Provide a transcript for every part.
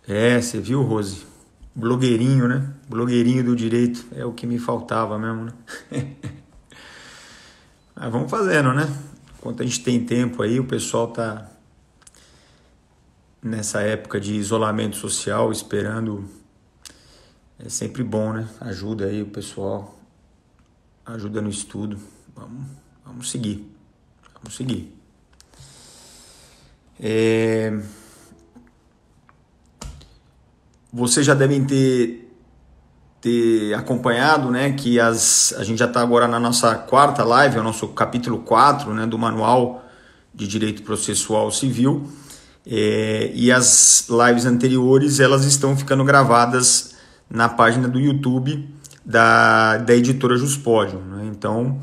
É, você viu, Rose? Blogueirinho, né? Blogueirinho do direito. É o que me faltava mesmo, né? Mas vamos fazendo, né? Enquanto a gente tem tempo aí, o pessoal tá nessa época de isolamento social, esperando. É sempre bom, né? Ajuda aí o pessoal. Ajuda no estudo. Vamos seguir. Vamos seguir. Vocês já devem ter acompanhado, né, que a gente já está agora na nossa quarta live, é o nosso capítulo 4, né, do Manual de Direito Processual Civil, e as lives anteriores elas estão ficando gravadas na página do YouTube da editora Juspodium, né? Então,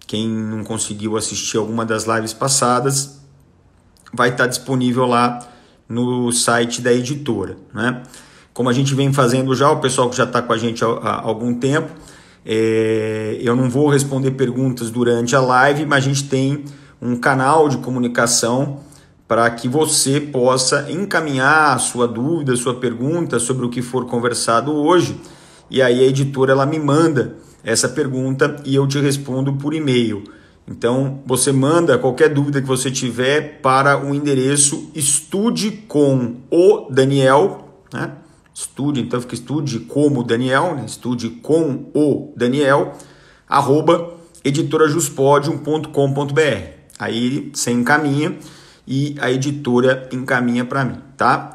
quem não conseguiu assistir alguma das lives passadas, vai estar disponível lá no site da editora, né? Como a gente vem fazendo já, o pessoal que já está com a gente há algum tempo, eu não vou responder perguntas durante a live, mas a gente tem um canal de comunicação para que você possa encaminhar a sua dúvida, a sua pergunta sobre o que for conversado hoje, e aí a editora ela me manda essa pergunta e eu te respondo por e-mail. Então, você manda qualquer dúvida que você tiver para o endereço estude com o Daniel, né? Estude, então fica estude como Daniel, né? Estude com o Daniel, @editorajuspodium.com.br. Aí você encaminha e a editora encaminha para mim, tá?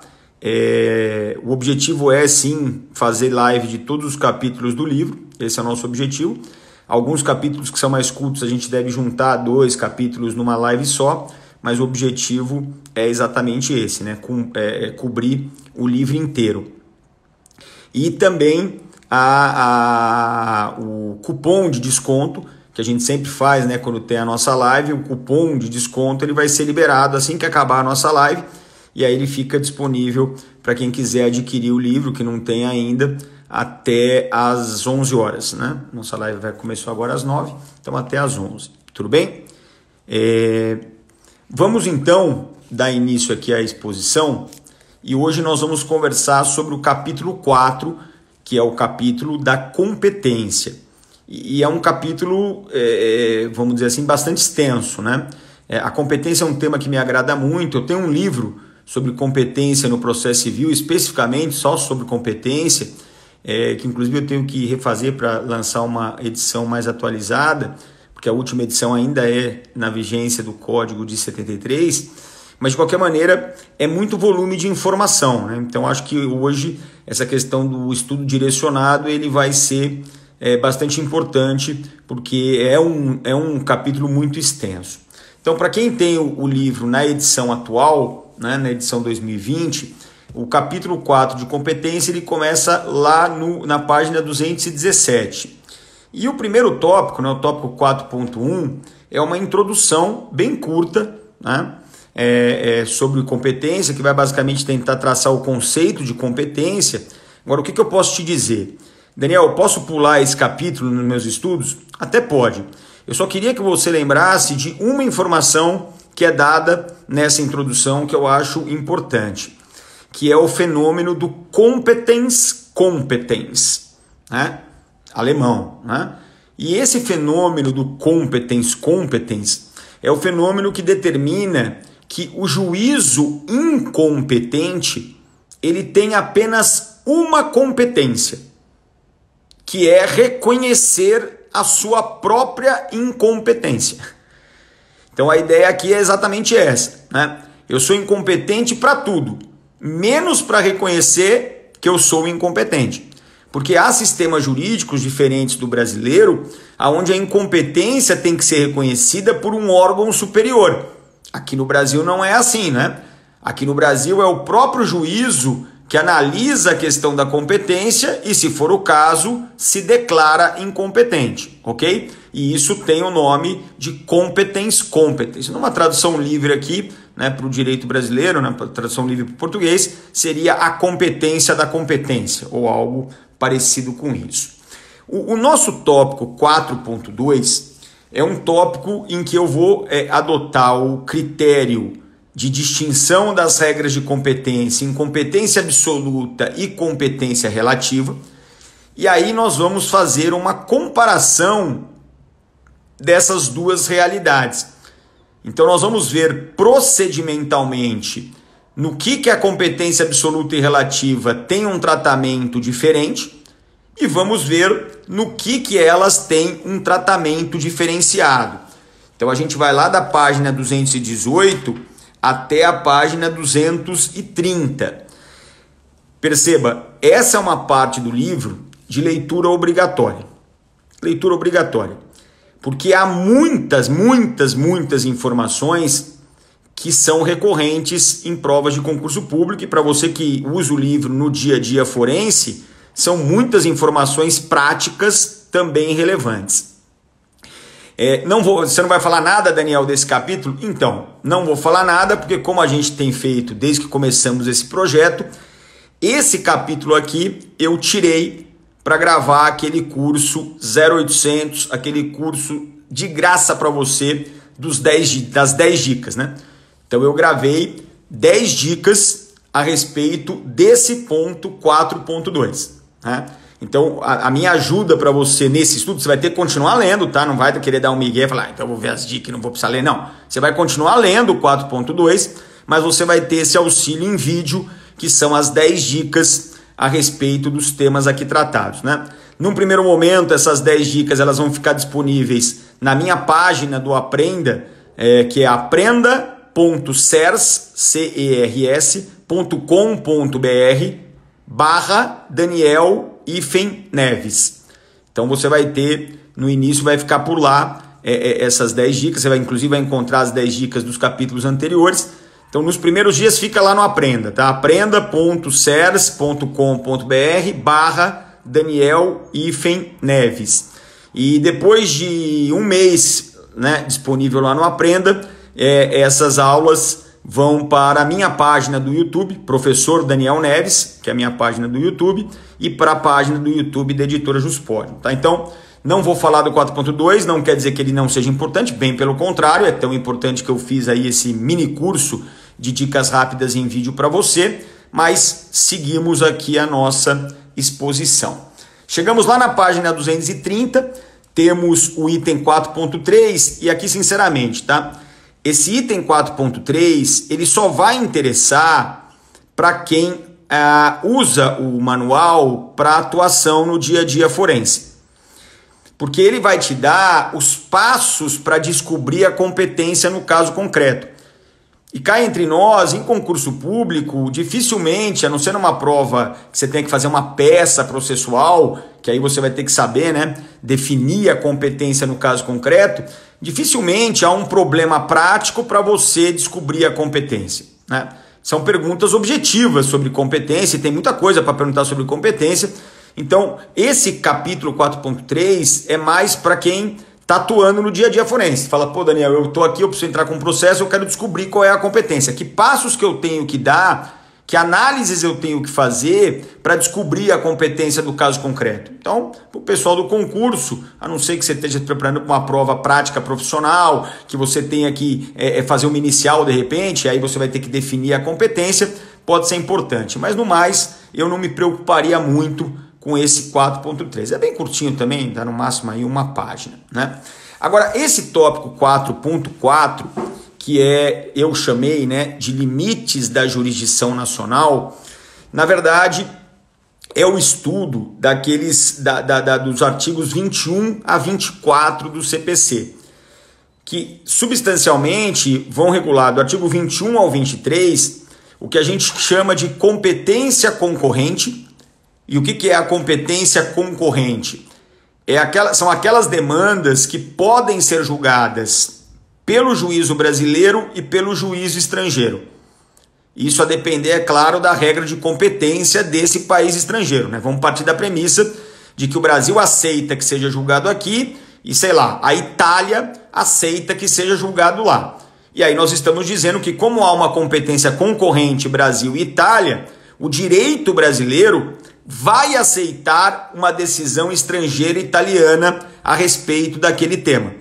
O objetivo é sim fazer live de todos os capítulos do livro, esse é o nosso objetivo. Alguns capítulos que são mais curtos a gente deve juntar 2 capítulos numa live só, mas o objetivo é exatamente esse, né? Cobrir o livro inteiro. E também o cupom de desconto, que a gente sempre faz, né, quando tem a nossa live, o cupom de desconto ele vai ser liberado assim que acabar a nossa live, e aí ele fica disponível para quem quiser adquirir o livro, que não tem ainda, até às 11 horas, né? Nossa live começou agora às 9, então até às 11, tudo bem? Vamos então dar início aqui à exposição, e hoje nós vamos conversar sobre o capítulo 4, que é o capítulo da competência. E é um capítulo, vamos dizer assim, bastante extenso, né? A competência é um tema que me agrada muito. Eu tenho um livro sobre competência no processo civil, especificamente só sobre competência, que inclusive eu tenho que refazer para lançar uma edição mais atualizada, porque a última edição ainda é na vigência do Código de 73, mas de qualquer maneira é muito volume de informação, né? Então acho que hoje essa questão do estudo direcionado ele vai ser bastante importante, porque é um capítulo muito extenso. Então, para quem tem o livro na edição atual, né, na edição 2020, o capítulo 4 de competência ele começa lá na página 217. E o primeiro tópico, né, o tópico 4.1, é uma introdução bem curta, né, sobre competência, que vai basicamente tentar traçar o conceito de competência. Agora, o que eu posso te dizer? Daniel, eu posso pular esse capítulo nos meus estudos? Até pode. Eu só queria que você lembrasse de uma informação que é dada nessa introdução que eu acho importante, que é o fenômeno do competens, né? Alemão, né? E esse fenômeno do competens é o fenômeno que determina que o juízo incompetente ele tem apenas uma competência, que é reconhecer a sua própria incompetência. Então a ideia aqui é exatamente essa, né? Eu sou incompetente para tudo, menos para reconhecer que eu sou incompetente. Porque há sistemas jurídicos diferentes do brasileiro, onde a incompetência tem que ser reconhecida por um órgão superior. Aqui no Brasil não é assim, né? Aqui no Brasil é o próprio juízo que analisa a questão da competência e, se for o caso, se declara incompetente, ok? E isso tem o nome de competens. Numa tradução livre aqui, né, para o direito brasileiro, na tradução livre para o português, seria a competência da competência, ou algo parecido com isso. O nosso tópico 4.2 é um tópico em que eu vou adotar o critério de distinção das regras de competência em competência absoluta e competência relativa. E aí nós vamos fazer uma comparação dessas duas realidades. Então nós vamos ver procedimentalmente no que a competência absoluta e relativa tem um tratamento diferente e vamos ver no que elas têm um tratamento diferenciado. Então a gente vai lá da página 218 até a página 230. Perceba, essa é uma parte do livro de leitura obrigatória. Leitura obrigatória. Porque há muitas informações que são recorrentes em provas de concurso público, e para você que usa o livro no dia a dia forense, são muitas informações práticas também relevantes. Você não vai falar nada, Daniel, desse capítulo? Então, não vou falar nada, porque como a gente tem feito desde que começamos esse projeto, esse capítulo aqui eu tirei para gravar aquele curso 0800, aquele curso de graça para você das 10 dicas, né? Então eu gravei 10 dicas a respeito desse ponto 4.2, né? Então a minha ajuda para você nesse estudo, você vai ter que continuar lendo, tá? Não vai querer dar um migué e falar, então eu vou ver as dicas e não vou precisar ler, não. Você vai continuar lendo o 4.2, mas você vai ter esse auxílio em vídeo, que são as 10 dicas a respeito dos temas aqui tratados, né? Num primeiro momento, essas 10 dicas elas vão ficar disponíveis na minha página do Aprenda, que é aprenda.cers.com.br/Daniel-Neves. Então você vai ter, no início vai ficar por lá essas 10 dicas, você inclusive vai encontrar as 10 dicas dos capítulos anteriores. Então, nos primeiros dias fica lá no Aprenda, tá? aprenda.cers.com.br/Daniel-Neves. E depois de um mês, né, disponível lá no Aprenda, essas aulas vão para a minha página do YouTube, Professor Daniel Neves, que é a minha página do YouTube, e para a página do YouTube da Editora Juspódio, tá? Então, não vou falar do 4.2, não quer dizer que ele não seja importante, bem pelo contrário, é tão importante que eu fiz aí esse mini curso de dicas rápidas em vídeo para você, mas seguimos aqui a nossa exposição. Chegamos lá na página 230, temos o item 4.3 e aqui, sinceramente, tá? Esse item 4.3, ele só vai interessar para quem usa o manual para atuação no dia a dia forense. Porque ele vai te dar os passos para descobrir a competência no caso concreto. E cá entre nós, em concurso público, dificilmente, a não ser numa prova que você tem que fazer uma peça processual, que aí você vai ter que saber, né, definir a competência no caso concreto, dificilmente há um problema prático para você descobrir a competência, né? São perguntas objetivas sobre competência, e tem muita coisa para perguntar sobre competência. Então, esse capítulo 4.3 é mais para quem está atuando no dia a dia forense. Fala, pô, Daniel, eu estou aqui, eu preciso entrar com um processo, eu quero descobrir qual é a competência, que passos que eu tenho que dar, que análises eu tenho que fazer para descobrir a competência do caso concreto. Então, para o pessoal do concurso, a não ser que você esteja preparando para uma prova prática profissional, que você tenha que fazer uma inicial de repente, aí você vai ter que definir a competência, pode ser importante. Mas no mais, eu não me preocuparia muito com esse 4.3. É bem curtinho também, dá no máximo aí uma página, né? Agora, esse tópico 4.4, que eu chamei, né, de limites da jurisdição nacional, na verdade, é o estudo dos artigos 21 a 24 do CPC, que substancialmente vão regular do artigo 21 ao 23 o que a gente chama de competência concorrente. E o que é a competência concorrente? São aquelas demandas que podem ser julgadas pelo juízo brasileiro e pelo juízo estrangeiro. Isso a depender, é claro, da regra de competência desse país estrangeiro, né? Vamos partir da premissa de que o Brasil aceita que seja julgado aqui e, sei lá, a Itália aceita que seja julgado lá. E aí nós estamos dizendo que, como há uma competência concorrente Brasil e Itália, o direito brasileiro vai aceitar uma decisão estrangeira italiana a respeito daquele tema.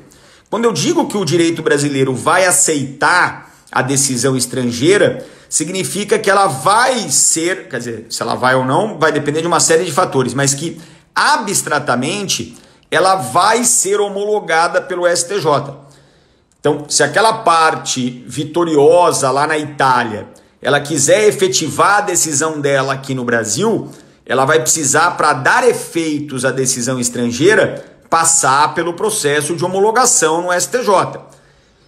Quando eu digo que o direito brasileiro vai aceitar, a decisão estrangeira, significa que ela vai ser, quer dizer, se ela vai ou não, vai depender de uma série de fatores, mas que abstratamente ela vai ser homologada pelo STJ. Então, se aquela parte vitoriosa lá na Itália, ela quiser efetivar a decisão dela aqui no Brasil, ela vai precisar, para dar efeitos à decisão estrangeira, passar pelo processo de homologação no STJ.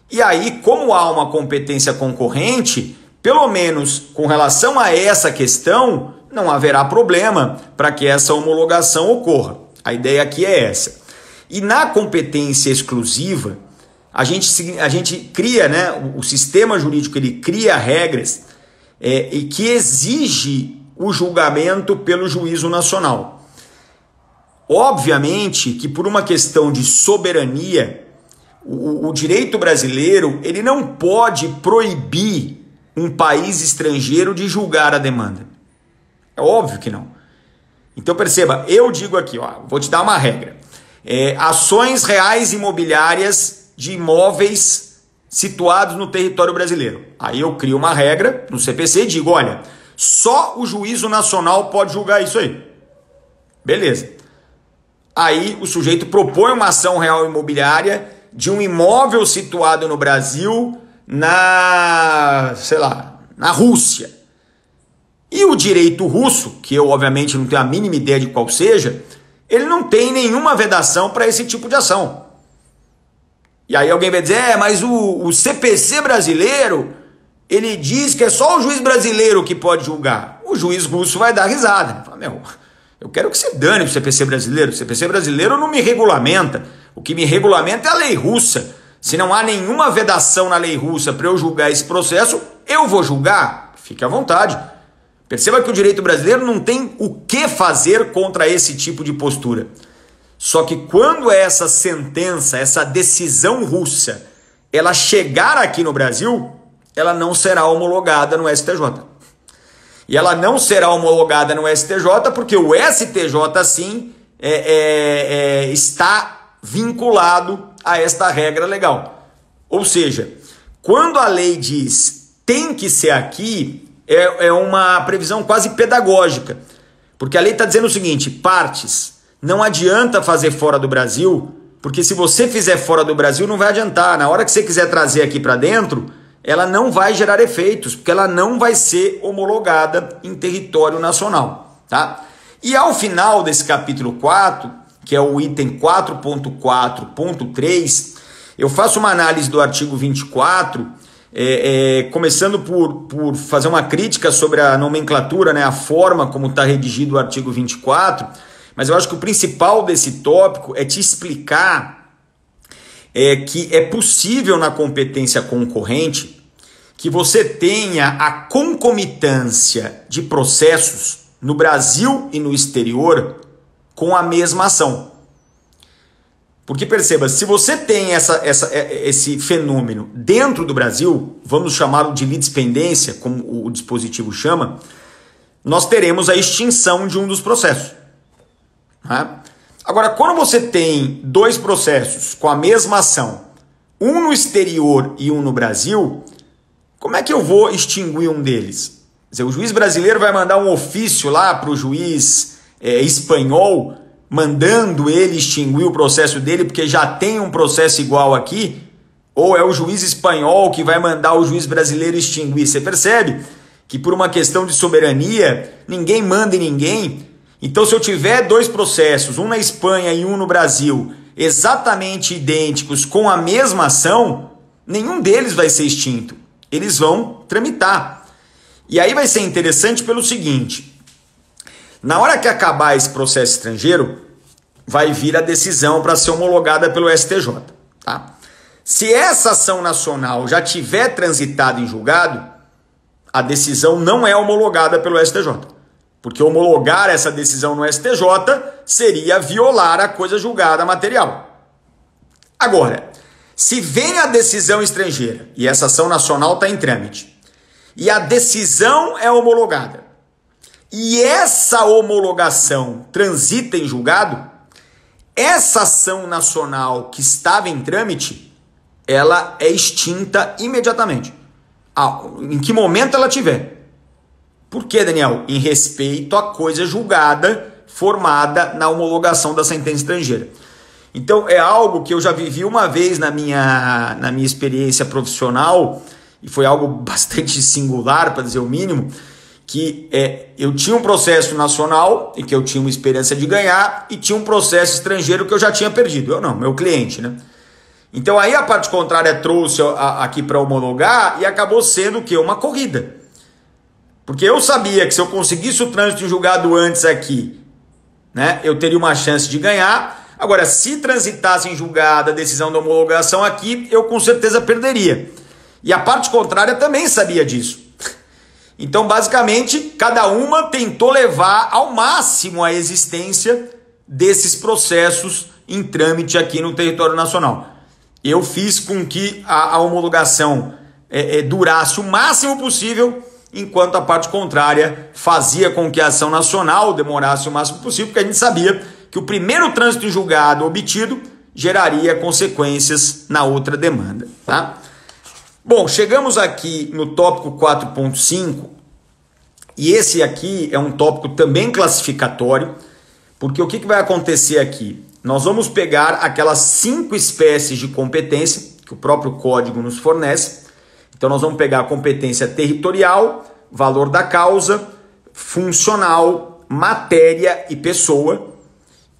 E aí, como há uma competência concorrente, pelo menos com relação a essa questão, não haverá problema para que essa homologação ocorra. A ideia aqui é essa. E na competência exclusiva, a gente cria, né, o sistema jurídico ele cria regras e que exige o julgamento pelo juízo nacional. Obviamente que por uma questão de soberania, o direito brasileiro ele não pode proibir um país estrangeiro de julgar a demanda. É óbvio que não. Então perceba, eu digo aqui, ó, vou te dar uma regra. Ações reais imobiliárias de imóveis situados no território brasileiro. Aí eu crio uma regra no CPC e digo, olha, só o juízo nacional pode julgar isso aí. Beleza. Aí o sujeito propõe uma ação real imobiliária de um imóvel situado no Brasil na Rússia. E o direito russo, que eu obviamente não tenho a mínima ideia de qual seja, ele não tem nenhuma vedação para esse tipo de ação. E aí alguém vai dizer, mas o CPC brasileiro, ele diz que é só o juiz brasileiro que pode julgar. O juiz russo vai dar risada. Fala, eu quero que você dane o CPC brasileiro. O CPC brasileiro não me regulamenta. O que me regulamenta é a lei russa. Se não há nenhuma vedação na lei russa para eu julgar esse processo, eu vou julgar. Fique à vontade. Perceba que o direito brasileiro não tem o que fazer contra esse tipo de postura. Só que quando essa sentença, essa decisão russa, ela chegar aqui no Brasil, ela não será homologada no STJ. E ela não será homologada no STJ porque o STJ, sim, está vinculado a esta regra legal. Ou seja, quando a lei diz tem que ser aqui, é uma previsão quase pedagógica. Porque a lei está dizendo o seguinte, partes, não adianta fazer fora do Brasil, porque se você fizer fora do Brasil não vai adiantar. Na hora que você quiser trazer aqui para dentro, ela não vai gerar efeitos, porque ela não vai ser homologada em território nacional. Tá? E ao final desse capítulo 4, que é o item 4.4.3, eu faço uma análise do artigo 24, começando por fazer uma crítica sobre a nomenclatura, né, a forma como está redigido o artigo 24, mas eu acho que o principal desse tópico é te explicar que é possível na competência concorrente que você tenha a concomitância de processos no Brasil e no exterior com a mesma ação. Porque perceba, se você tem esse fenômeno dentro do Brasil, vamos chamá-lo de litispendência, como o dispositivo chama, nós teremos a extinção de um dos processos. Tá? Agora, quando você tem dois processos com a mesma ação, um no exterior e um no Brasil, como é que eu vou extinguir um deles? Quer dizer, o juiz brasileiro vai mandar um ofício lá para o juiz espanhol, mandando ele extinguir o processo dele porque já tem um processo igual aqui? Ou é o juiz espanhol que vai mandar o juiz brasileiro extinguir? Você percebe que por uma questão de soberania, ninguém manda em ninguém. Então, se eu tiver dois processos, um na Espanha e um no Brasil, exatamente idênticos, com a mesma ação, nenhum deles vai ser extinto. Eles vão tramitar. E aí vai ser interessante pelo seguinte, na hora que acabar esse processo estrangeiro, vai vir a decisão para ser homologada pelo STJ. Tá? Se essa ação nacional já tiver transitado em julgado, a decisão não é homologada pelo STJ. Porque homologar essa decisão no STJ seria violar a coisa julgada material. Agora, se vem a decisão estrangeira e essa ação nacional está em trâmite, e a decisão é homologada, e essa homologação transita em julgado, essa ação nacional que estava em trâmite, ela é extinta imediatamente. em que momento ela tiver. Por quê, Daniel? Em respeito à coisa julgada, formada na homologação da sentença estrangeira. Então é algo que eu já vivi uma vez na minha experiência profissional, e foi algo bastante singular, para dizer o mínimo, que eu tinha um processo nacional e que eu tinha uma esperança de ganhar, e tinha um processo estrangeiro que eu já tinha perdido. Eu não, meu cliente, né? Então aí a parte contrária trouxe aqui para homologar e acabou sendo o quê? Uma corrida. Porque eu sabia que se eu conseguisse o trânsito em julgado antes aqui, né, eu teria uma chance de ganhar. Agora, se transitasse em julgado a decisão da homologação aqui, eu com certeza perderia. E a parte contrária também sabia disso. Então, basicamente, cada uma tentou levar ao máximo a existência desses processos em trâmite aqui no território nacional. Eu fiz com que a homologação durasse o máximo possível, enquanto a parte contrária fazia com que a ação nacional demorasse o máximo possível, porque a gente sabia que o primeiro trânsito em julgado obtido geraria consequências na outra demanda, tá? Bom, chegamos aqui no tópico 4.5, e esse aqui é um tópico também classificatório, porque o que vai acontecer aqui? Nós vamos pegar aquelas 5 espécies de competência que o próprio código nos fornece. Então nós vamos pegar a competência territorial, valor da causa, funcional, matéria e pessoa,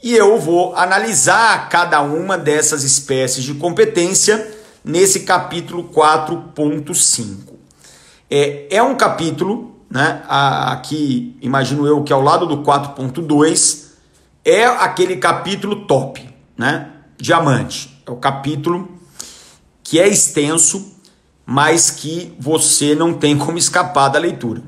e eu vou analisar cada uma dessas espécies de competência nesse capítulo 4.5. É um capítulo, né, aqui imagino eu que ao lado do 4.2 é aquele capítulo top, né, diamante. É o capítulo que é extenso, mas que você não tem como escapar da leitura.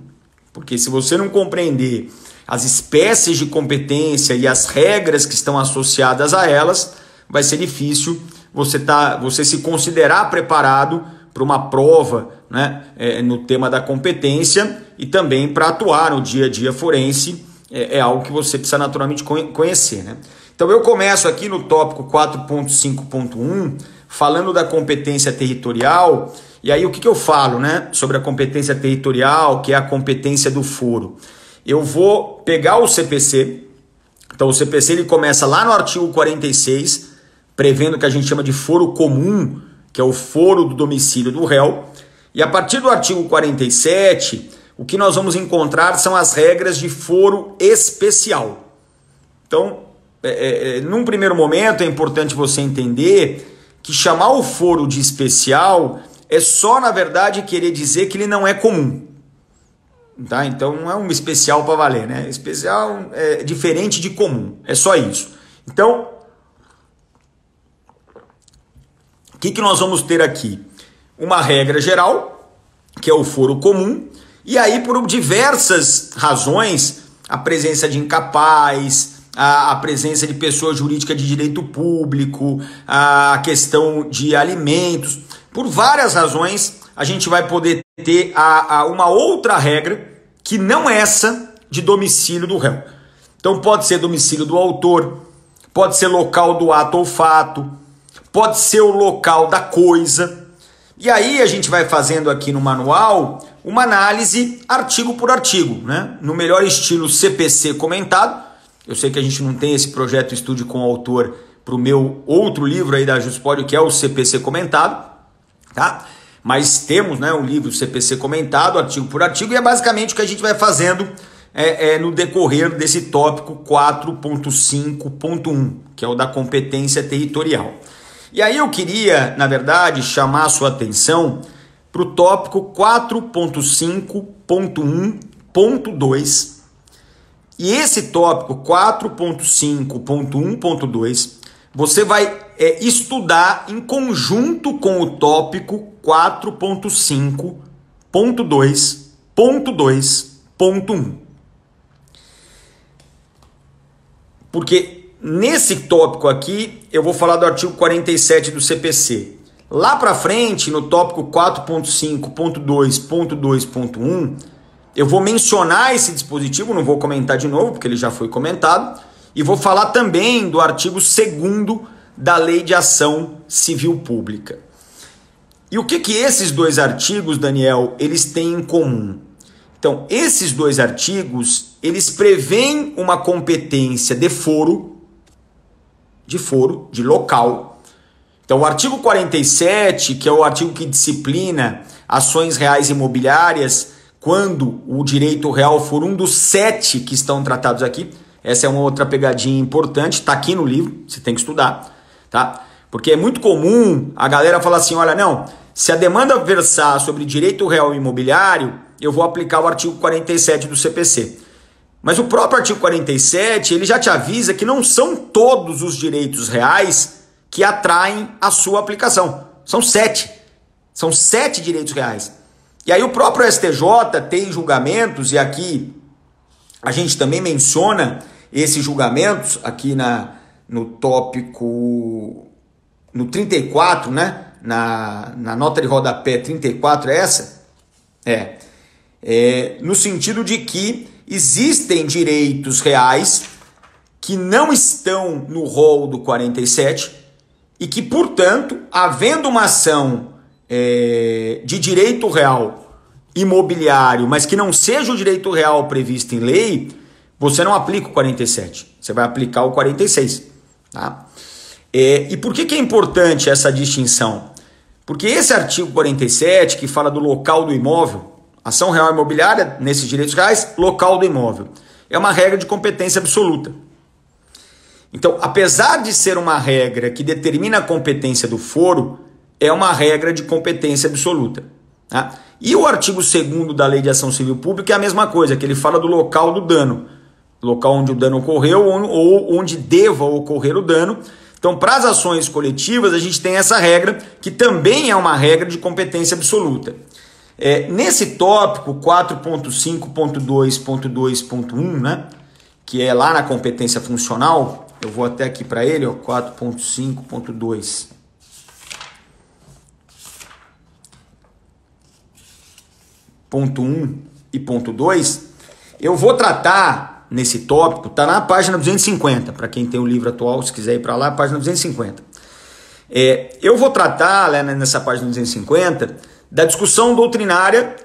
Porque se você não compreender as espécies de competência e as regras que estão associadas a elas, vai ser difícil você se considerar preparado para uma prova, né, no tema da competência, e também para atuar no dia a dia forense. É algo que você precisa naturalmente conhecer, né? Então eu começo aqui no tópico 4.5.1 falando da competência territorial. E aí o que eu falo, né, sobre a competência territorial, que é a competência do foro? Eu vou pegar o CPC. Então o CPC ele começa lá no artigo 46, prevendo o que a gente chama de foro comum, que é o foro do domicílio do réu. E a partir do artigo 47, o que nós vamos encontrar são as regras de foro especial. Então, num primeiro momento é importante você entender que chamar o foro de especial é só, na verdade, querer dizer que ele não é comum. Tá? Então não é um especial para valer, né? Especial é diferente de comum, é só isso. Então, o que nós vamos ter aqui? Uma regra geral, que é o foro comum, e aí por diversas razões, a presença de incapaz, a presença de pessoa jurídica de direito público, a questão de alimentos, por várias razões a gente vai poder ter uma outra regra que não essa de domicílio do réu. Então pode ser domicílio do autor, pode ser local do ato ou fato, pode ser o local da coisa. E aí a gente vai fazendo aqui no manual uma análise artigo por artigo, né? No melhor estilo CPC comentado. Eu sei que a gente não tem esse projeto Estude com o Autor para o meu outro livro aí da Juspódio, que é o CPC comentado, tá? Mas temos, né, o livro CPC comentado, artigo por artigo, e é basicamente o que a gente vai fazendo no decorrer desse tópico 4.5.1, que é o da competência territorial. E aí eu queria, na verdade, chamar a sua atenção para o tópico 4.5.1.2. E esse tópico 4.5.1.2 você vai estudar em conjunto com o tópico 4.5.2.2.1. Porque nesse tópico aqui eu vou falar do artigo 47 do CPC. Lá para frente, no tópico 4.5.2.2.1, eu vou mencionar esse dispositivo, não vou comentar de novo, porque ele já foi comentado, e vou falar também do artigo 2º da Lei de Ação Civil Pública. E o que esses dois artigos, Daniel, eles têm em comum? Então, esses dois artigos, eles prevêem uma competência de foro, de local. Então, o artigo 47, que é o artigo que disciplina ações reais imobiliárias, quando o direito real for um dos 7 que estão tratados aqui, essa é uma outra pegadinha importante, está aqui no livro, você tem que estudar, tá? Porque é muito comum a galera falar assim, olha, não, se a demanda versar sobre direito real imobiliário, eu vou aplicar o artigo 47 do CPC. Mas o próprio artigo 47, ele já te avisa que não são todos os direitos reais que atraem a sua aplicação. São 7. São 7 direitos reais. E aí o próprio STJ tem julgamentos, e aqui a gente também menciona esses julgamentos, aqui no tópico, no 34, né? Na nota de rodapé 34 é essa? No sentido de que existem direitos reais que não estão no rol do 47 e que, portanto, havendo uma ação de direito real imobiliário, mas que não seja o direito real previsto em lei, você não aplica o 47, você vai aplicar o 46. Tá? E por que é importante essa distinção? Porque esse artigo 47, que fala do local do imóvel, ação real imobiliária, nesses direitos reais, local do imóvel, é uma regra de competência absoluta. Então, apesar de ser uma regra que determina a competência do foro, é uma regra de competência absoluta. Tá? E o artigo 2º da Lei de Ação Civil Pública é a mesma coisa, que ele fala do local do dano, local onde o dano ocorreu ou onde deva ocorrer o dano. Então, para as ações coletivas, a gente tem essa regra, que também é uma regra de competência absoluta. Nesse tópico 4.5.2.2.1, né, que é lá na competência funcional, eu vou até aqui para ele, 4.5.2. Ponto 1 e ponto 2, eu vou tratar nesse tópico, está na página 250, para quem tem o livro atual, se quiser ir para lá, página 250. Eu vou tratar nessa página 250 da discussão doutrinária,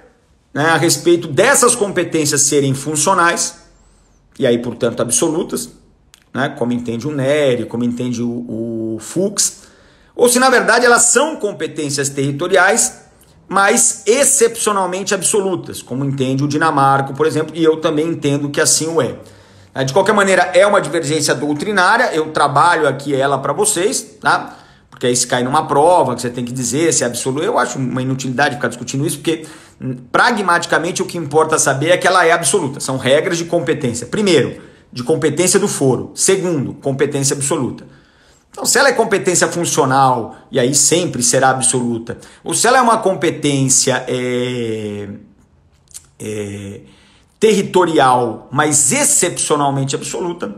né, a respeito dessas competências serem funcionais, e aí, portanto, absolutas, né, como entende o Nery, como entende o Fuchs, ou se, na verdade, elas são competências territoriais, mas excepcionalmente absolutas, como entende o Dinamarco, por exemplo, e eu também entendo que assim o é. De qualquer maneira, é uma divergência doutrinária, eu trabalho aqui ela para vocês, tá? Porque aí se cai numa prova, que você tem que dizer se é absoluto. Eu acho uma inutilidade ficar discutindo isso, porque pragmaticamente o que importa saber é que ela é absoluta. São regras de competência. Primeiro, de competência do foro. Segundo, competência absoluta. Então, se ela é competência funcional, e aí sempre será absoluta, ou se ela é uma competência territorial, mas excepcionalmente absoluta,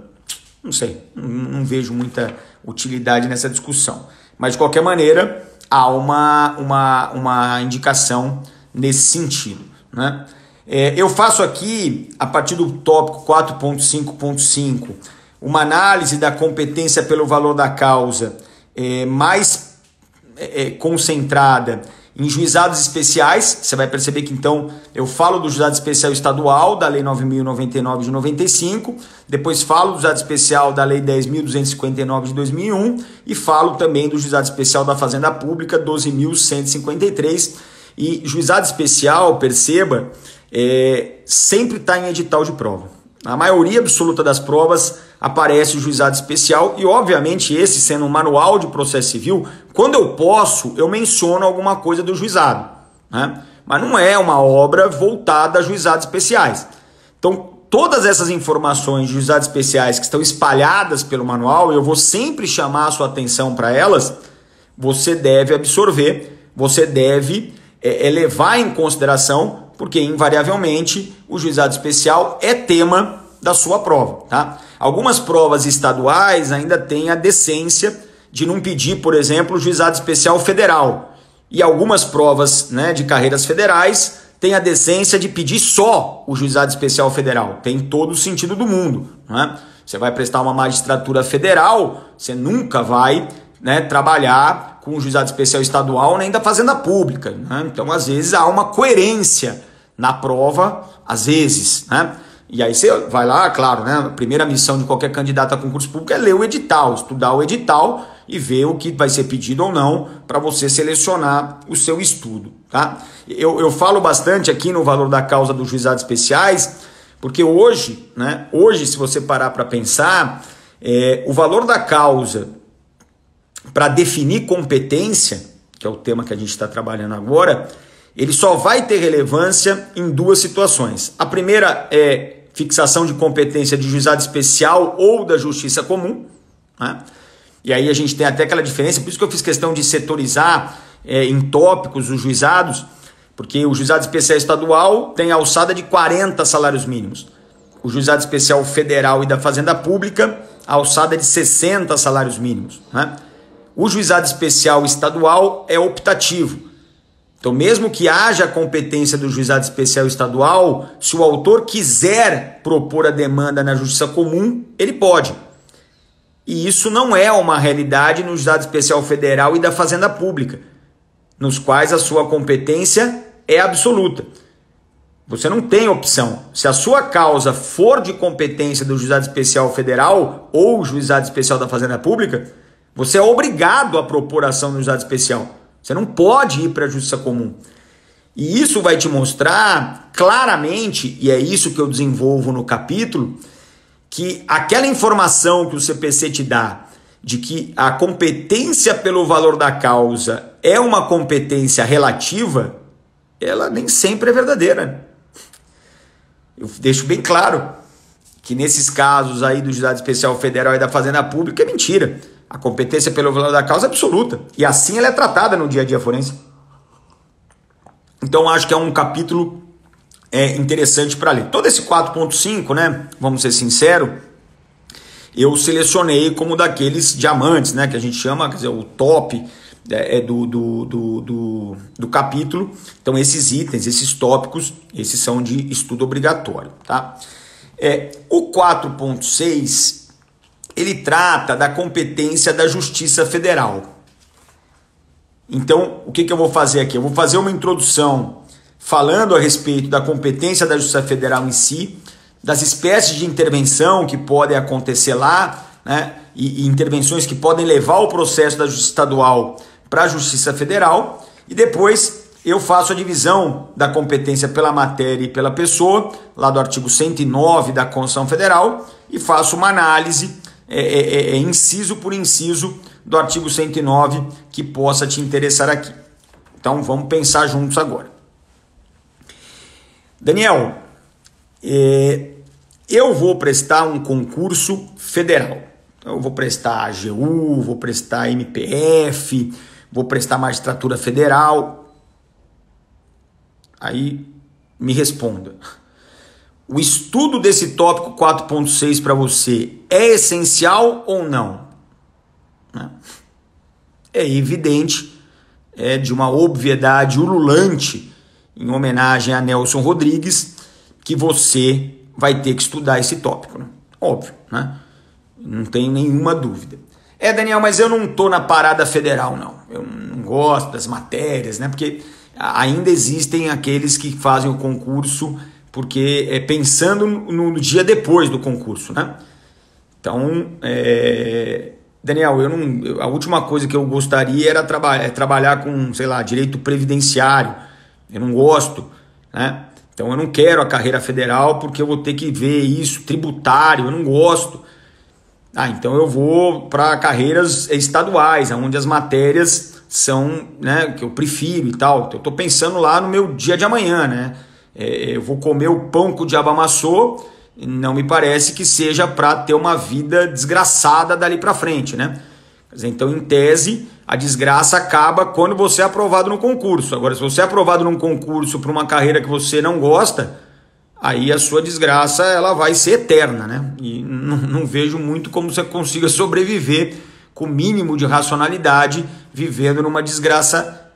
não sei, não vejo muita utilidade nessa discussão. Mas, de qualquer maneira, há uma indicação nesse sentido, né? Eu faço aqui, a partir do tópico 4.5.5, uma análise da competência pelo valor da causa mais concentrada em juizados especiais. Você vai perceber que, então, eu falo do juizado especial estadual da Lei 9.099 de 95, depois falo do juizado especial da Lei 10.259 de 2001 e falo também do juizado especial da Fazenda Pública 12.153. E juizado especial, perceba, sempre está em edital de prova. A maioria absoluta das provas aparece o juizado especial e, obviamente, esse sendo um manual de processo civil, quando eu posso, eu menciono alguma coisa do juizado, né? Mas não é uma obra voltada a juizados especiais. Então, todas essas informações de juizados especiais que estão espalhadas pelo manual, eu vou sempre chamar a sua atenção para elas, você deve absorver, você deve levar em consideração, porque invariavelmente o juizado especial é tema da sua prova, tá? Algumas provas estaduais ainda têm a decência de não pedir, por exemplo, o juizado especial federal. E algumas provas, né, de carreiras federais têm a decência de pedir só o juizado especial federal. Tem todo o sentido do mundo, né? Você vai prestar uma magistratura federal, você nunca vai, né, trabalhar com o Juizado Especial Estadual nem da Fazenda Pública, né? Então, às vezes, há uma coerência na prova, às vezes, né? E aí você vai lá, claro, né? A primeira missão de qualquer candidato a concurso público é ler o edital, estudar o edital e ver o que vai ser pedido ou não para você selecionar o seu estudo, tá? Eu falo bastante aqui no valor da causa dos juizados especiais, porque hoje, né? Hoje, se você parar para pensar, o valor da causa para definir competência, que é o tema que a gente está trabalhando agora, ele só vai ter relevância em duas situações. A primeira é fixação de competência de juizado especial ou da justiça comum, né? E aí a gente tem até aquela diferença, por isso que eu fiz questão de setorizar em tópicos os juizados, porque o juizado especial estadual tem alçada de 40 salários mínimos. O juizado especial federal e da Fazenda Pública, a alçada de 60 salários mínimos, né? O juizado especial estadual é optativo. Então, mesmo que haja a competência do juizado especial estadual, se o autor quiser propor a demanda na justiça comum, ele pode. E isso não é uma realidade no juizado especial federal e da Fazenda Pública, nos quais a sua competência é absoluta. Você não tem opção. Se a sua causa for de competência do juizado especial federal ou juizado especial da Fazenda Pública, você é obrigado a propor ação no juizado especial. Você não pode ir para a justiça comum. E isso vai te mostrar claramente, e é isso que eu desenvolvo no capítulo, que aquela informação que o CPC te dá, de que a competência pelo valor da causa é uma competência relativa, ela nem sempre é verdadeira. Eu deixo bem claro que nesses casos aí do juizado especial federal e da Fazenda Pública é mentira. A competência pelo valor da causa é absoluta. E assim ela é tratada no dia a dia forense. Então acho que é um capítulo interessante para ler. Todo esse 4.5, né? Vamos ser sinceros, eu selecionei como daqueles diamantes, né? Que a gente chama, quer dizer, o top do capítulo. Então esses itens, esses tópicos, esses são de estudo obrigatório, tá? O 4.6... ele trata da competência da Justiça Federal. Então, o que eu vou fazer aqui? Eu vou fazer uma introdução falando a respeito da competência da Justiça Federal em si, das espécies de intervenção que podem acontecer lá, né? E intervenções que podem levar o processo da Justiça Estadual para a Justiça Federal, e depois eu faço a divisão da competência pela matéria e pela pessoa, lá do artigo 109 da Constituição Federal, e faço uma análise inciso por inciso do artigo 109 que possa te interessar aqui. Então vamos pensar juntos agora. Daniel, eu vou prestar um concurso federal. Então, eu vou prestar AGU, vou prestar MPF, vou prestar magistratura federal. Aí me responda. O estudo desse tópico 4.6 para você é essencial ou não? É evidente, é de uma obviedade ululante, em homenagem a Nelson Rodrigues, que você vai ter que estudar esse tópico, né? Óbvio, né? Não tenho nenhuma dúvida. Daniel, mas eu não estou na parada federal, não. Eu não gosto das matérias, né? Porque ainda existem aqueles que fazem o concurso porque pensando no dia depois do concurso, né? Então, Daniel, a última coisa que eu gostaria era trabalhar com, sei lá, direito previdenciário. Eu não gosto, né? Então eu não quero a carreira federal porque eu vou ter que ver isso, tributário, eu não gosto. Então eu vou para carreiras estaduais, onde as matérias são, né, que eu prefiro e tal. Então, eu estou pensando lá no meu dia de amanhã, né? Eu vou comer o pão que o diabo amassou, não me parece que seja para ter uma vida desgraçada dali para frente, né? Quer dizer, então, em tese, a desgraça acaba quando você é aprovado no concurso. Agora, se você é aprovado num concurso para uma carreira que você não gosta, aí a sua desgraça ela vai ser eterna, né? E não vejo muito como você consiga sobreviver com o mínimo de racionalidade, vivendo numa desgraça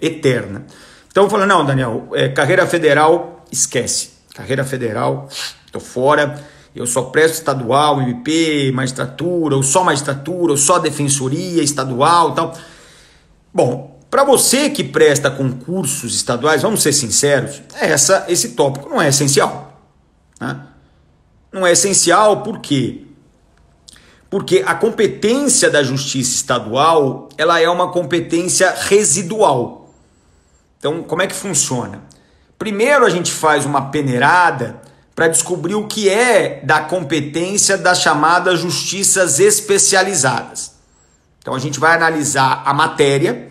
eterna. Então eu falei, não, Daniel, carreira federal, esquece. Carreira federal, tô fora. eu só presto estadual, MP, magistratura, ou só defensoria estadual e tal. Bom, para você que presta concursos estaduais, vamos ser sinceros, esse tópico não é essencial, né? Não é essencial por quê? Porque a competência da justiça estadual, ela é uma competência residual. Então, como é que funciona? Primeiro a gente faz uma peneirada para descobrir o que é da competência das chamadas justiças especializadas. Então a gente vai analisar a matéria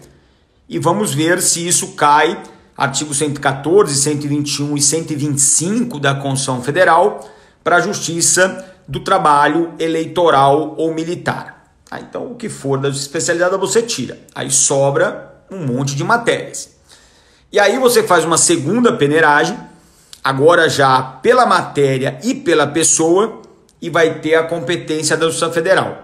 e vamos ver se isso cai, artigo 114, 121 e 125 da Constituição Federal, para a justiça do trabalho eleitoral ou militar. Então o que for da justiça especializada você tira. Aí sobra um monte de matérias. E aí você faz uma segunda peneiragem, agora já pela matéria e pela pessoa, e vai ter a competência da Justiça Federal.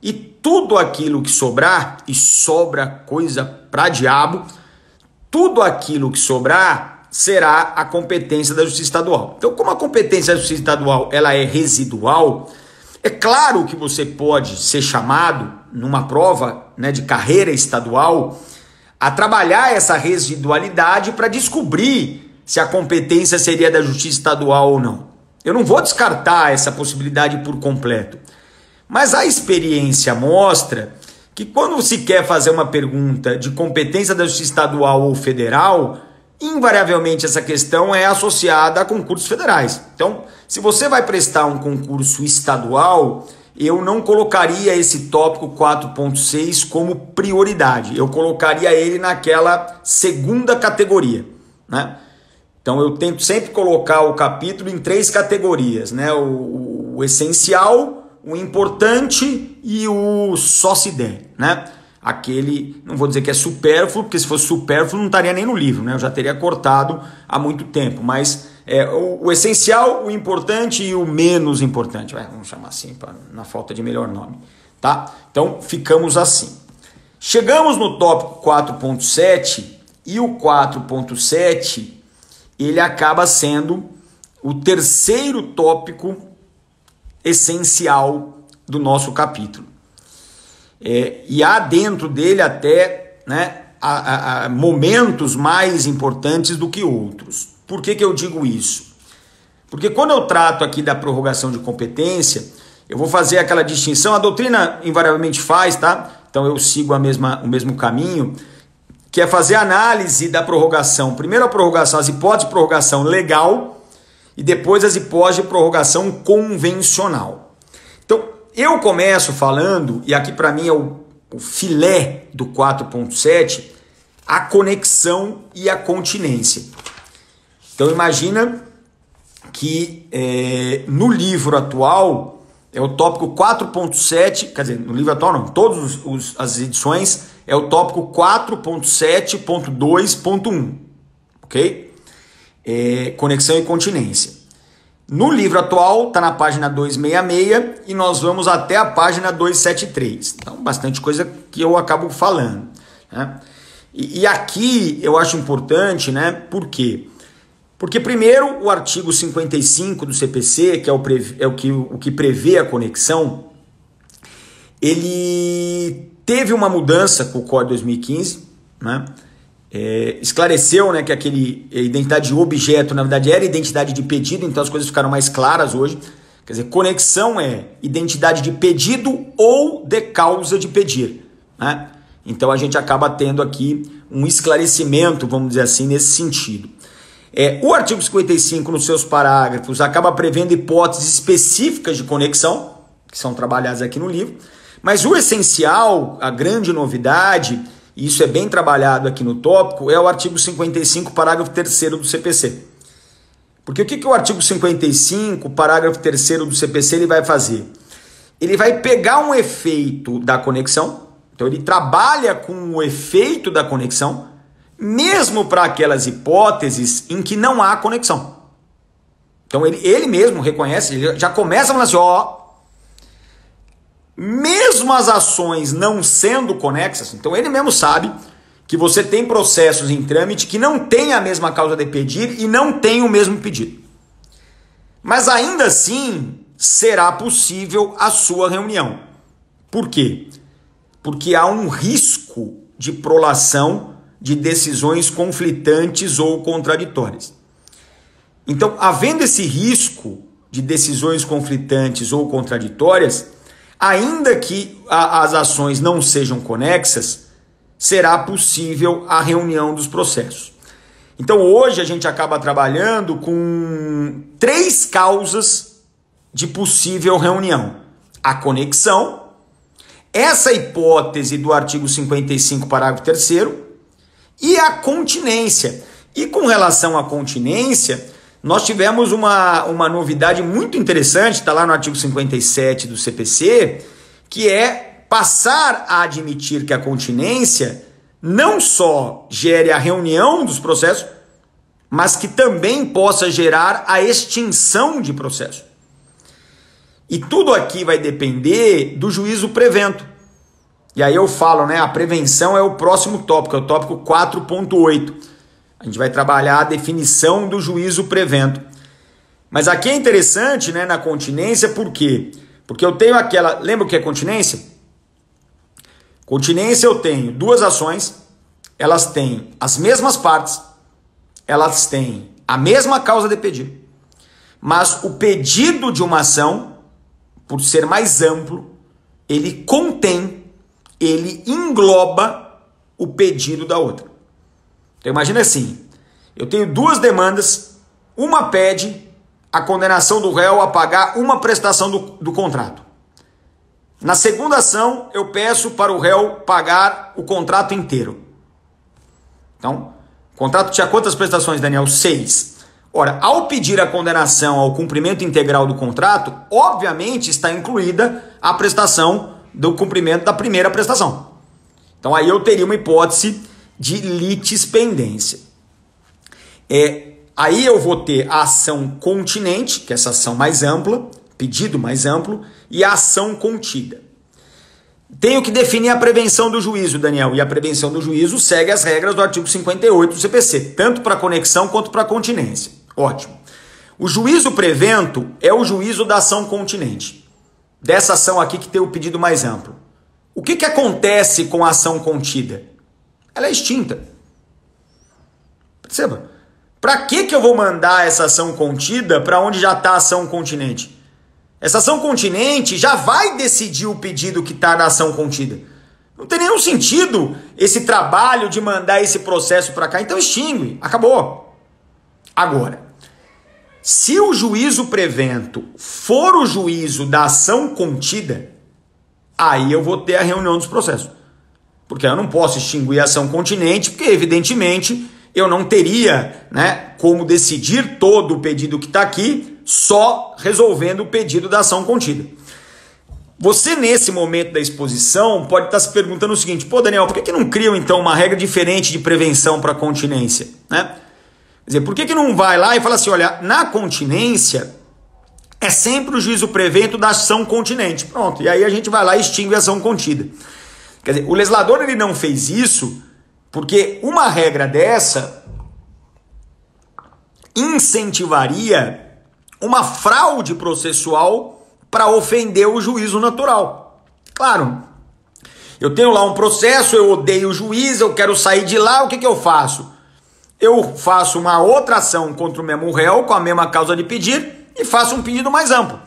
E tudo aquilo que sobrar, e sobra coisa pra diabo, tudo aquilo que sobrar será a competência da Justiça Estadual. Então, como a competência da Justiça Estadual ela é residual, é claro que você pode ser chamado numa prova, né, de carreira estadual a trabalhar essa residualidade para descobrir se a competência seria da Justiça Estadual ou não. Eu não vou descartar essa possibilidade por completo. Mas a experiência mostra que quando se quer fazer uma pergunta de competência da Justiça Estadual ou federal, invariavelmente essa questão é associada a concursos federais. Então, se você vai prestar um concurso estadual, eu não colocaria esse tópico 4.6 como prioridade. Eu colocaria ele naquela segunda categoria, né? Então eu tento sempre colocar o capítulo em 3 categorias, né? O essencial, o importante e o só se der, né? Aquele, não vou dizer que é supérfluo, porque se fosse supérfluo não estaria nem no livro, né? Eu já teria cortado há muito tempo, mas o essencial, o importante e o menos importante, vamos chamar assim, na falta de melhor nome, tá? Então ficamos assim. Chegamos no tópico 4.7 e o 4.7 ele acaba sendo o terceiro tópico essencial do nosso capítulo. E há dentro dele até, né, momentos mais importantes do que outros. Por que eu digo isso? Porque quando eu trato aqui da prorrogação de competência, eu vou fazer aquela distinção, a doutrina invariavelmente faz, tá? Então eu sigo o mesmo caminho, que é fazer análise da prorrogação. Primeiro a prorrogação, as hipóteses de prorrogação legal e depois as hipóteses de prorrogação convencional. Então, eu começo falando, e aqui para mim é o filé do 4.7, a conexão e a continência. Então imagina que no livro atual, é o tópico 4.7, quer dizer, no livro atual não, todas as edições, é o tópico 4.7.2.1, ok? Conexão e continência. No livro atual, está na página 266 e nós vamos até a página 273. Então, bastante coisa que eu acabo falando, né? E aqui eu acho importante, né? Por quê? Porque, primeiro, o artigo 55 do CPC, que é o que prevê a conexão, ele teve uma mudança com o Código 2015, né? Esclareceu, né, que aquele identidade de objeto, na verdade, era identidade de pedido, então as coisas ficaram mais claras hoje. Quer dizer, conexão é identidade de pedido ou de causa de pedir, né? Então a gente acaba tendo aqui um esclarecimento, vamos dizer assim, nesse sentido. O artigo 55, nos seus parágrafos, acaba prevendo hipóteses específicas de conexão, que são trabalhadas aqui no livro, mas o essencial, a grande novidade, e isso é bem trabalhado aqui no tópico, é o artigo 55, parágrafo 3º do CPC. Porque o que o artigo 55, parágrafo 3º do CPC ele vai fazer? Ele vai pegar um efeito da conexão, então ele trabalha com o efeito da conexão, mesmo para aquelas hipóteses em que não há conexão. Então ele mesmo reconhece, ele já começa falando assim, mesmo as ações não sendo conexas, então ele mesmo sabe que você tem processos em trâmite que não têm a mesma causa de pedir e não têm o mesmo pedido. Mas ainda assim, será possível a sua reunião. Por quê? Porque há um risco de prolação de decisões conflitantes ou contraditórias. Então, havendo esse risco de decisões conflitantes ou contraditórias, ainda que as ações não sejam conexas, será possível a reunião dos processos. Então, hoje a gente acaba trabalhando com 3 causas de possível reunião: a conexão, essa hipótese do artigo 55, parágrafo 3º, e a continência. E com relação à continência, nós tivemos uma novidade muito interessante, está lá no artigo 57 do CPC, que é passar a admitir que a continência não só gere a reunião dos processos, mas que também possa gerar a extinção de processo. E tudo aqui vai depender do juízo prevento. E aí eu falo, né, a prevenção é o próximo tópico, é o tópico 4.8. A gente vai trabalhar a definição do juízo prevento. Mas aqui é interessante, né, na continência, por quê? Porque eu tenho aquela... Lembra o que é continência? Continência, eu tenho 2 ações, elas têm as mesmas partes, elas têm a mesma causa de pedido, mas o pedido de uma ação, por ser mais amplo, ele contém, ele engloba o pedido da outra. Então imagina assim, eu tenho 2 demandas, uma pede a condenação do réu a pagar uma prestação do contrato. Na segunda ação, eu peço para o réu pagar o contrato inteiro. Então, o contrato tinha quantas prestações, Daniel? 6. Ora, ao pedir a condenação ao cumprimento integral do contrato, obviamente está incluída a prestação do cumprimento da primeira prestação. Então, aí eu teria uma hipótese de litispendência. Aí eu vou ter a ação continente, que é essa ação mais ampla, pedido mais amplo, e a ação contida. Tenho que definir a prevenção do juízo, Daniel, e a prevenção do juízo segue as regras do artigo 58 do CPC, tanto para conexão quanto para continência. Ótimo. O juízo prevento é o juízo da ação continente, dessa ação aqui que tem o pedido mais amplo. O que acontece com a ação contida? Ela é extinta. Perceba. Para que eu vou mandar essa ação contida para onde já está a ação continente? Essa ação continente já vai decidir o pedido que está na ação contida. Não tem nenhum sentido esse trabalho de mandar esse processo para cá. Então extingue. Acabou. Agora, se o juízo prevento for o juízo da ação contida, aí eu vou ter a reunião dos processos. Porque eu não posso extinguir a ação continente, porque evidentemente eu não teria, né, como decidir todo o pedido que está aqui só resolvendo o pedido da ação contida. Você, nesse momento da exposição, pode estar se perguntando o seguinte: pô, Daniel, por que não criam então uma regra diferente de prevenção para continência? Né? Quer dizer, por que não vai lá e fala assim, olha, na continência é sempre o juízo prevento da ação continente. Pronto, e aí a gente vai lá e extingue a ação contida. Quer dizer, o legislador ele não fez isso porque uma regra dessa incentivaria uma fraude processual para ofender o juízo natural. Claro, eu tenho lá um processo, eu odeio o juiz, eu quero sair de lá, o que eu faço? Eu faço uma outra ação contra o mesmo réu, com a mesma causa de pedir, e faço um pedido mais amplo.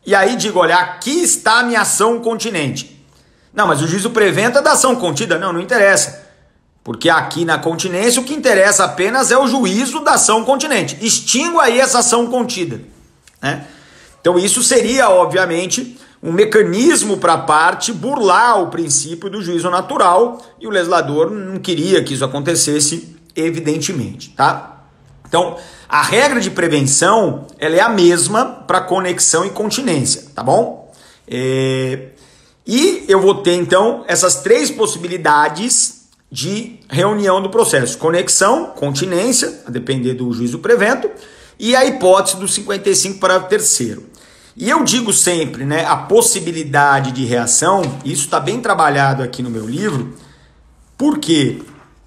E aí digo, olha, aqui está a minha ação continente. Não, mas o juízo prevento é da ação contida. Não interessa. Porque aqui na continência o que interessa apenas é o juízo da ação continente. Extingo aí essa ação contida. Né? Então isso seria, obviamente, um mecanismo para a parte burlar o princípio do juízo natural, e o legislador não queria que isso acontecesse, evidentemente. Tá? Então, a regra de prevenção ela é a mesma para conexão e continência. Tá bom? E eu vou ter, então, essas 3 possibilidades de reunião do processo: conexão, continência, a depender do juízo prevento, e a hipótese do 55, parágrafo 3º. E eu digo sempre, né, a possibilidade de reação, isso está bem trabalhado aqui no meu livro. Por quê?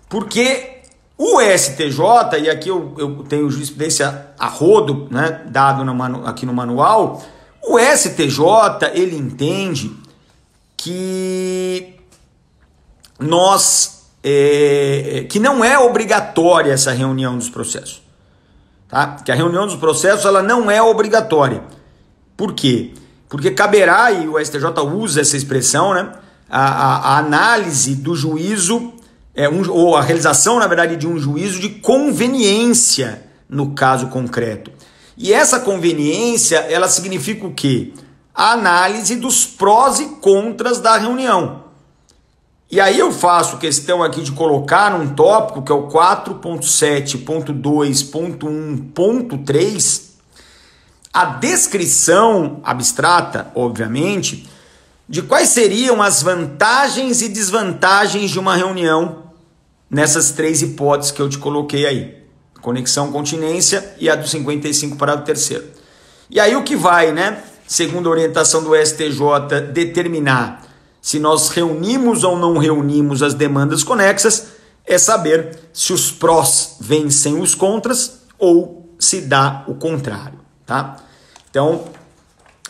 Porque o STJ, e aqui eu tenho jurisprudência a rodo, né, dado aqui no manual, O STJ, ele entende que que não é obrigatória essa reunião dos processos, tá? Que a reunião dos processos ela não é obrigatória. Por quê? Porque caberá, e o STJ usa essa expressão, né, a análise do juízo, ou a realização, na verdade, de um juízo de conveniência no caso concreto. E essa conveniência, ela significa o quê? A análise dos prós e contras da reunião. E aí eu faço questão aqui de colocar num tópico, que é o 4.7.2.1.3, a descrição abstrata, obviamente, de quais seriam as vantagens e desvantagens de uma reunião nessas três hipóteses que eu te coloquei aí. Conexão, continência e a do 55, parágrafo 3º. E aí o que vai, né, segundo a orientação do STJ, determinar se nós reunimos ou não reunimos as demandas conexas, é saber se os prós vencem os contras ou se dá o contrário, tá? Então,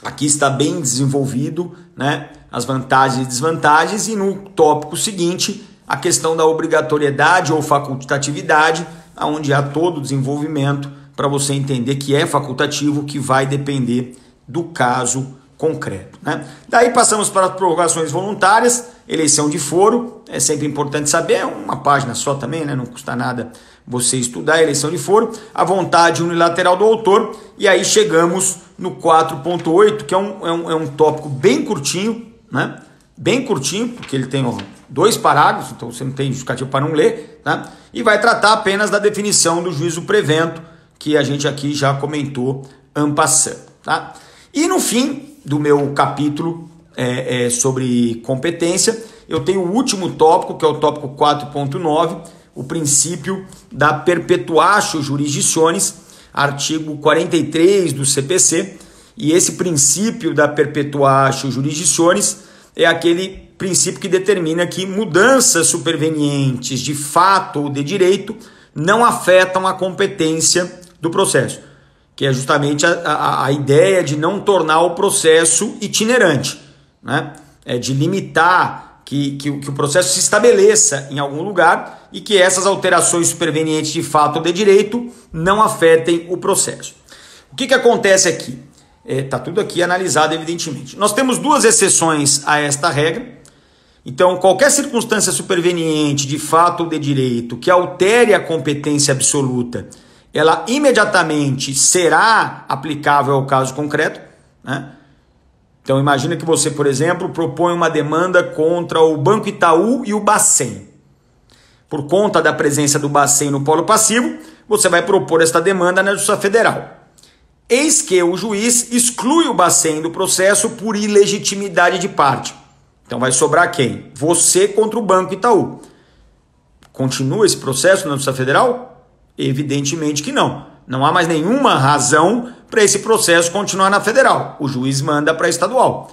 aqui está bem desenvolvido, né, as vantagens e desvantagens, e no tópico seguinte, a questão da obrigatoriedade ou facultatividade, onde há todo o desenvolvimento para você entender que é facultativo, que vai depender do caso concreto, né? Daí passamos para as prorrogações voluntárias, eleição de foro, é sempre importante saber, é uma página só também, né? Não custa nada você estudar a eleição de foro, a vontade unilateral do autor, e aí chegamos no 4.8, que é um tópico bem curtinho, né? Bem curtinho, porque ele tem 2 parágrafos, então você não tem justificativo para não ler, tá? E vai tratar apenas da definição do juízo prevento, que a gente aqui já comentou en passant, tá? E no fim do meu capítulo sobre competência, eu tenho o último tópico, que é o tópico 4.9, o princípio da perpetuatio jurisdictionis, artigo 43 do CPC, e esse princípio da perpetuatio jurisdictionis é aquele princípio que determina que mudanças supervenientes de fato ou de direito não afetam a competência do processo, que é justamente a ideia de não tornar o processo itinerante, né? De limitar que o processo se estabeleça em algum lugar e que essas alterações supervenientes de fato ou de direito não afetem o processo. O que acontece aqui? Está tudo aqui analisado, evidentemente. Nós temos 2 exceções a esta regra. Então, qualquer circunstância superveniente de fato ou de direito que altere a competência absoluta, ela imediatamente será aplicável ao caso concreto, né? Então imagina que você, por exemplo, propõe uma demanda contra o Banco Itaú e o Bacen. Por conta da presença do Bacen no polo passivo, você vai propor esta demanda na Justiça Federal. Eis que o juiz exclui o Bacen do processo por ilegitimidade de parte. Então vai sobrar quem? Você contra o Banco Itaú. Continua esse processo na Justiça Federal? Evidentemente que não. Não há mais nenhuma razão para esse processo continuar na federal. O juiz manda para a estadual.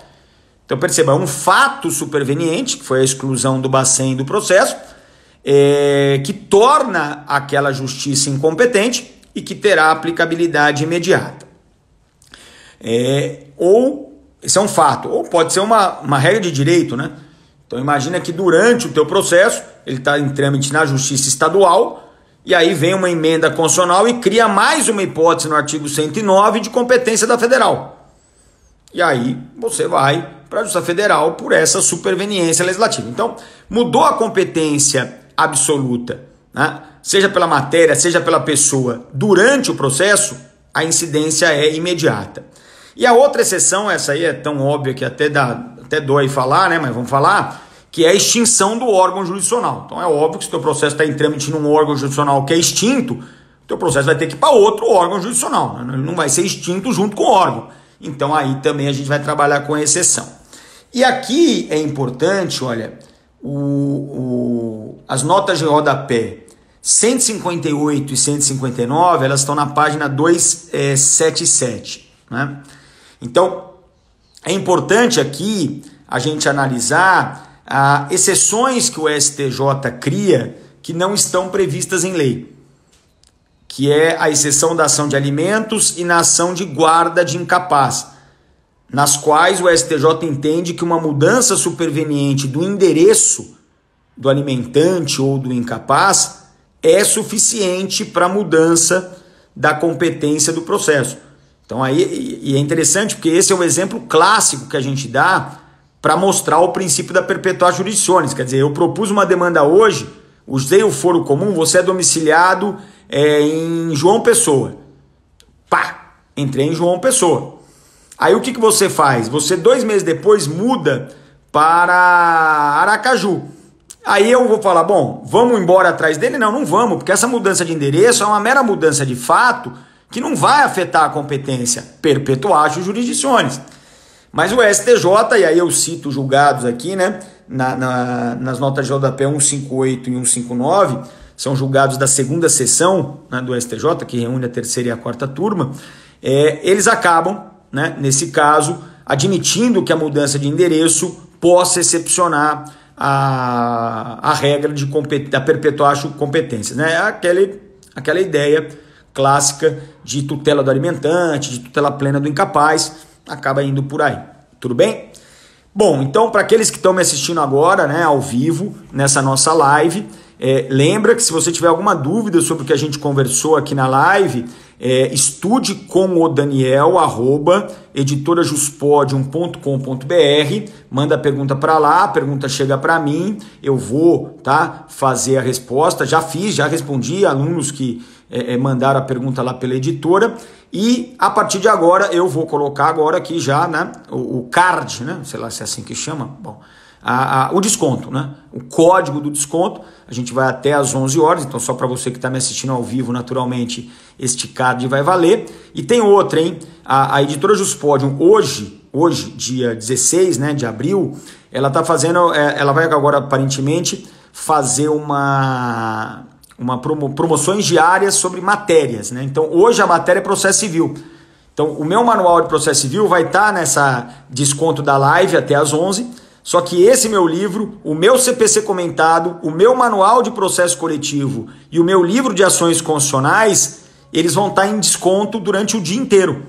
Então perceba, é um fato superveniente, que foi a exclusão do Bacen do processo, que torna aquela justiça incompetente e que terá aplicabilidade imediata. Esse é um fato, ou pode ser uma regra de direito, né? Então imagina que durante o teu processo, ele está em trâmite na justiça estadual, e aí vem uma emenda constitucional e cria mais uma hipótese no artigo 109 de competência da federal. E aí você vai para a Justiça Federal por essa superveniência legislativa. Então, mudou a competência absoluta, né? Seja pela matéria, seja pela pessoa, durante o processo, a incidência é imediata. E a outra exceção, essa aí é tão óbvia que até dói falar, né? Mas vamos falar, que é a extinção do órgão jurisdicional. Então é óbvio que se o teu processo está em trâmite num órgão jurisdicional que é extinto, o teu processo vai ter que ir para outro órgão jurisdicional, né? Ele não vai ser extinto junto com o órgão. Então aí também a gente vai trabalhar com exceção. E aqui é importante, olha, as notas de rodapé 158 e 159, elas estão na página 277, né? Então é importante aqui a gente analisar exceções que o STJ cria que não estão previstas em lei, que é a exceção da ação de alimentos e na ação de guarda de incapaz. nas quais o STJ entende que uma mudança superveniente do endereço do alimentante ou do incapaz é suficiente para a mudança da competência do processo. Então aí, e é interessante porque esse é o exemplo clássico que a gente dá para mostrar o princípio da perpetuatio jurisdicionis. Quer dizer, eu propus uma demanda hoje, usei o foro comum, você é domiciliado em João Pessoa. Pá, entrei em João Pessoa. Aí o que você faz? Você 2 meses depois muda para Aracaju. Aí eu vou falar, bom, vamos embora atrás dele? Não, não vamos, porque essa mudança de endereço é uma mera mudança de fato que não vai afetar a competência perpetuatio jurisdicionis. Mas o STJ, e aí eu cito julgados aqui, né, nas notas de rodapé 158 e 159, são julgados da segunda sessão, né, do STJ, que reúne a terceira e a quarta turma, eles acabam, né, nesse caso, admitindo que a mudança de endereço possa excepcionar a regra da perpetuatio competência, né? Aquela ideia clássica de tutela do alimentante, de tutela plena do incapaz, acaba indo por aí. Tudo bem? Bom, então para aqueles que estão me assistindo agora, né, ao vivo, nessa nossa live, lembra que se você tiver alguma dúvida sobre o que a gente conversou aqui na live, estude com o Daniel, @editorajuspodium.com.br, manda a pergunta para lá, a pergunta chega para mim, eu vou, tá, fazer a resposta, já respondi alunos que mandaram a pergunta lá pela editora, e a partir de agora eu vou colocar agora aqui já, né, o card, né, sei lá se é assim que chama, bom, o desconto, né? O código do desconto, a gente vai até às 11 horas, então só para você que está me assistindo ao vivo, naturalmente, este card vai valer. E tem outra, hein? A editora Juspodium, hoje, dia 16, né, de abril, ela está fazendo, ela vai agora aparentemente fazer promoções diárias sobre matérias, né? Então hoje a matéria é processo civil. Então o meu manual de processo civil vai estar nessa desconto da live até às 11. Só que esse meu livro, o meu CPC comentado, o meu manual de processo coletivo e o meu livro de ações constitucionais, eles vão estar em desconto durante o dia inteiro,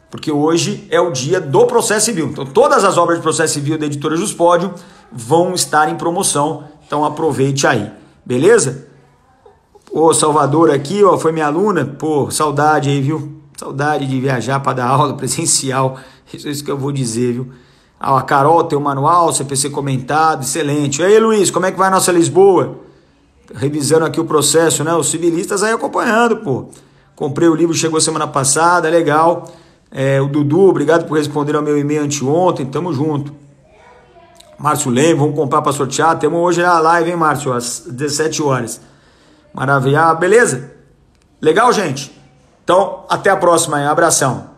porque hoje é o dia do processo civil. Então todas as obras de processo civil da editora Juspodium vão estar em promoção, então aproveite aí, beleza? Ô, Salvador aqui, ó, foi minha aluna, pô, saudade aí, viu? Saudade de viajar para dar aula presencial, isso que eu vou dizer, viu? A Carol tem o manual, CPC comentado, excelente. E aí, Luiz, como é que vai a nossa Lisboa? Revisando aqui o processo, né? Os civilistas aí acompanhando, pô. Comprei o livro, chegou semana passada, legal. O Dudu, obrigado por responder ao meu e-mail anteontem, tamo junto. Márcio Leme, vamos comprar para sortear. Temos hoje a live, hein, Márcio, às 17 horas. Maravilha, beleza? Legal, gente? Então, até a próxima aí, abração.